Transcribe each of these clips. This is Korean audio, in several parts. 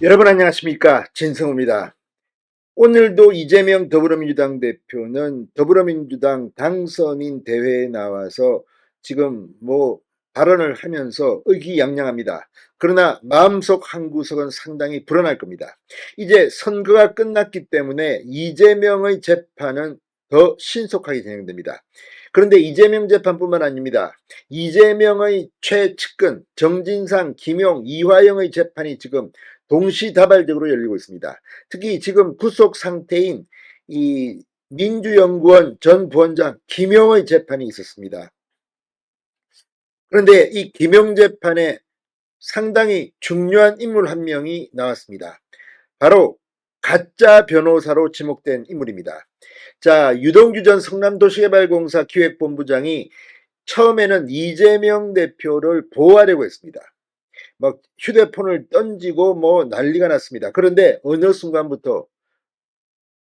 여러분 안녕하십니까, 진성호입니다. 오늘도 이재명 더불어민주당 대표는 더불어민주당 당선인 대회에 나와서 지금 발언을 하면서 의기양양합니다. 그러나 마음속 한구석은 상당히 불안할 겁니다. 이제 선거가 끝났기 때문에 이재명의 재판은 더 신속하게 진행됩니다. 그런데 이재명 재판뿐만 아닙니다. 이재명의 최측근 정진상, 김용, 이화영의 재판이 지금 동시다발적으로 열리고 있습니다. 특히 지금 구속 상태인 이 민주연구원 전 부원장 김용의 재판이 있었습니다. 그런데 이 김용 재판에 상당히 중요한 인물 한 명이 나왔습니다. 바로 가짜 변호사로 지목된 인물입니다. 자, 유동규 전 성남도시개발공사 기획본부장이 처음에는 이재명 대표를 보호하려고 했습니다. 막 휴대폰을 던지고 난리가 났습니다. 그런데 어느 순간부터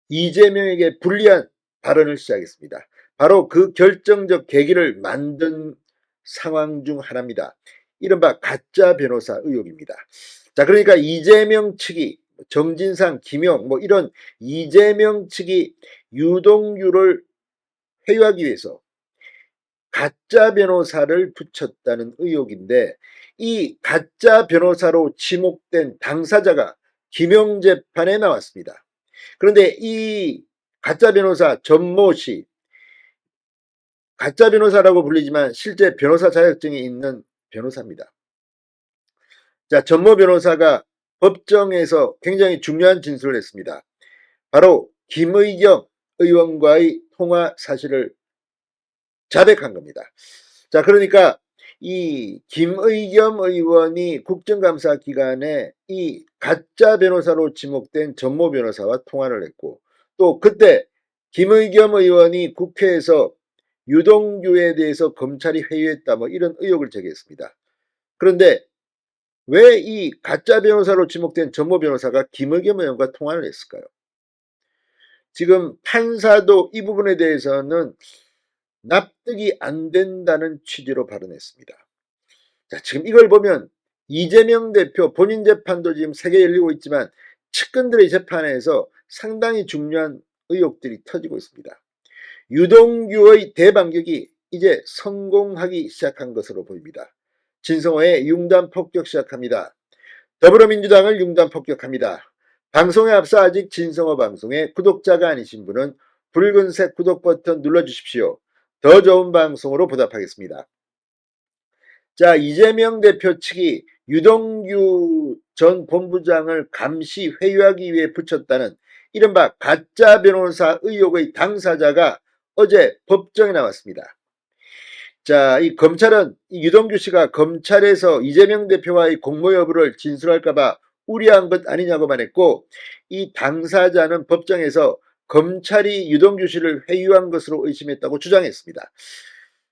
이재명에게 불리한 발언을 시작했습니다. 바로 그 결정적 계기를 만든 상황 중 하나입니다. 이른바 가짜 변호사 의혹입니다. 자, 그러니까 이재명 측이 정진상, 김용 이런 이재명 측이 유동규를 회유하기 위해서 가짜 변호사를 붙였다는 의혹인데, 이 가짜 변호사로 지목된 당사자가 김용 재판에 나왔습니다. 그런데 이 가짜 변호사 전모 씨, 가짜 변호사라고 불리지만 실제 변호사 자격증이 있는 변호사입니다. 자, 전모 변호사가 법정에서 굉장히 중요한 진술을 했습니다. 바로 김의겸 의원과의 통화 사실을 자백한 겁니다. 자, 그러니까 이 김의겸 의원이 국정감사 기간에 이 가짜 변호사로 지목된 전모 변호사와 통화를 했고, 또 그때 김의겸 의원이 국회에서 유동규에 대해서 검찰이 회유했다 이런 의혹을 제기했습니다. 그런데 왜 이 가짜 변호사로 지목된 전모 변호사가 김의겸 의원과 통화를 했을까요? 지금 판사도 이 부분에 대해서는 납득이 안 된다는 취지로 발언했습니다. 자, 지금 이걸 보면 이재명 대표 본인 재판도 지금 3개 열리고 있지만 측근들의 재판에서 상당히 중요한 의혹들이 터지고 있습니다. 유동규의 대반격이 이제 성공하기 시작한 것으로 보입니다. 진성호의 융단 폭격 시작합니다. 더불어민주당을 융단 폭격합니다. 방송에 앞서 아직 진성호 방송에 구독자가 아니신 분은 붉은색 구독 버튼 눌러주십시오. 더 좋은 방송으로 보답하겠습니다. 자, 이재명 대표 측이 유동규 전 본부장을 감시 회유하기 위해 붙였다는 이른바 가짜 변호사 의혹의 당사자가 어제 법정에 나왔습니다. 자, 이 검찰은 이 유동규 씨가 검찰에서 이재명 대표와의 공모 여부를 진술할까봐 우려한 것 아니냐고 말했고, 이 당사자는 법정에서 검찰이 유동규 씨를 회유한 것으로 의심했다고 주장했습니다.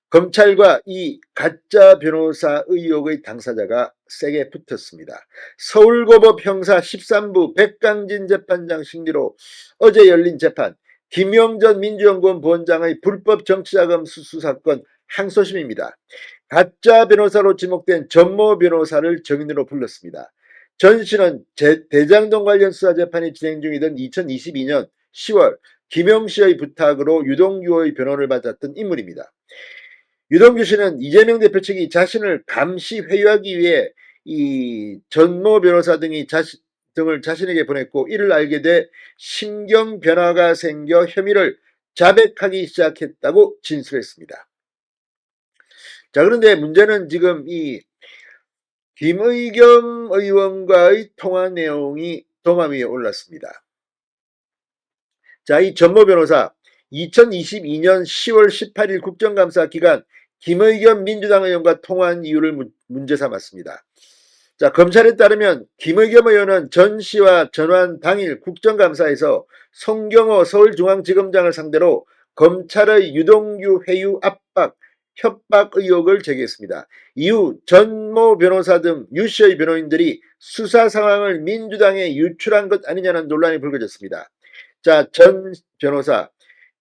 검찰과 이 가짜 변호사 의혹의 당사자가 세게 붙었습니다. 서울고법 형사 13부 백강진 재판장 심리로 어제 열린 재판, 김영전 민주연구원 부원장의 불법 정치자금 수수 사건 항소심입니다. 가짜 변호사로 지목된 전모 변호사를 증인으로 불렀습니다. 전 씨는 대장동 관련 수사 재판이 진행 중이던 2022년 10월 김영 씨의 부탁으로 유동규의 변호를 받았던 인물입니다. 유동규 씨는 이재명 대표 측이 자신을 감시 회유하기 위해 이 전모 변호사 등을 자신에게 보냈고, 이를 알게 돼 심경 변화가 생겨 혐의를 자백하기 시작했다고 진술했습니다. 자, 그런데 문제는 지금 이 김의겸 의원과의 통화 내용이 도마 위에 올랐습니다. 자, 이 전모 변호사 2022년 10월 18일 국정감사 기간 김의겸 민주당 의원과 통화한 이유를 문제 삼았습니다. 자, 검찰에 따르면 김의겸 의원은 전 씨와 전화한 당일 국정감사에서 송경호 서울중앙지검장을 상대로 검찰의 유동규 회유 압박, 협박 의혹을 제기했습니다. 이후 전모 변호사 등 유 씨의 변호인들이 수사 상황을 민주당에 유출한 것 아니냐는 논란이 불거졌습니다. 자, 전 변호사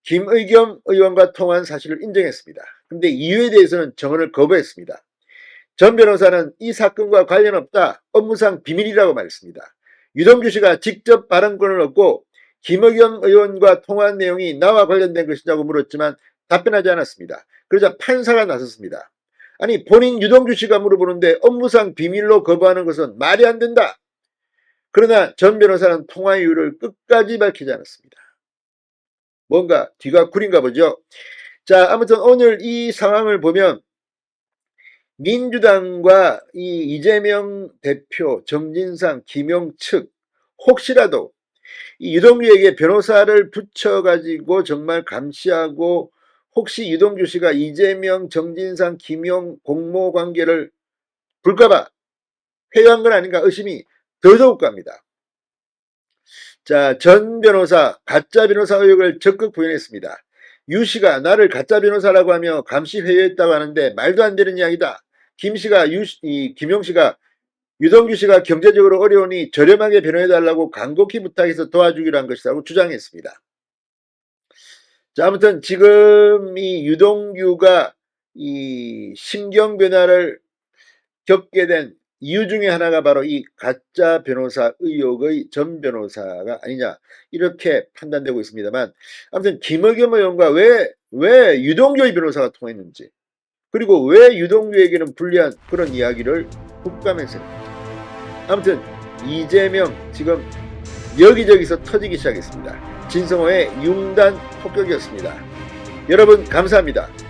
김의겸 의원과 통화한 사실을 인정했습니다. 근데 이유에 대해서는 정언을 거부했습니다. 전 변호사는 이 사건과 관련 없다, 업무상 비밀이라고 말했습니다. 유동규 씨가 직접 발언권을 얻고 김의겸 의원과 통화한 내용이 나와 관련된 것이냐고 물었지만 답변하지 않았습니다. 그러자 판사가 나섰습니다. 아니 본인 유동규 씨가 물어보는데 업무상 비밀로 거부하는 것은 말이 안 된다. 그러나 전 변호사는 통화 이유를 끝까지 밝히지 않았습니다. 뭔가 뒤가 구린가 보죠. 자, 아무튼 오늘 이 상황을 보면 민주당과 이 이재명 대표, 정진상, 김용 측 혹시라도 이 유동규에게 변호사를 붙여가지고 정말 감시하고 혹시 유동규 씨가 이재명, 정진상, 김용 공모 관계를 불까봐 회유한 건 아닌가 의심이 더더욱 갑니다. 자, 전 변호사 가짜 변호사 의혹을 적극 부인했습니다. 유 씨가 나를 가짜 변호사라고 하며 감시 회유했다고 하는데 말도 안 되는 이야기다. 김용 씨가 유동규 씨가 경제적으로 어려우니 저렴하게 변호해달라고 간곡히 부탁해서 도와주기로 한 것이라고 주장했습니다. 자, 아무튼 지금 이 유동규가 이 심경 변화를 겪게 된 이유 중에 하나가 바로 이 가짜 변호사 의혹의 전 변호사가 아니냐 이렇게 판단되고 있습니다만 아무튼 김의겸 의원과 왜 유동규의 변호사가 통했는지 그리고 왜 유동규에게는 불리한 그런 이야기를 국감에서 아무튼 이재명 지금 여기저기서 터지기 시작했습니다. 진성호의 융단 폭격이었습니다. 여러분 감사합니다.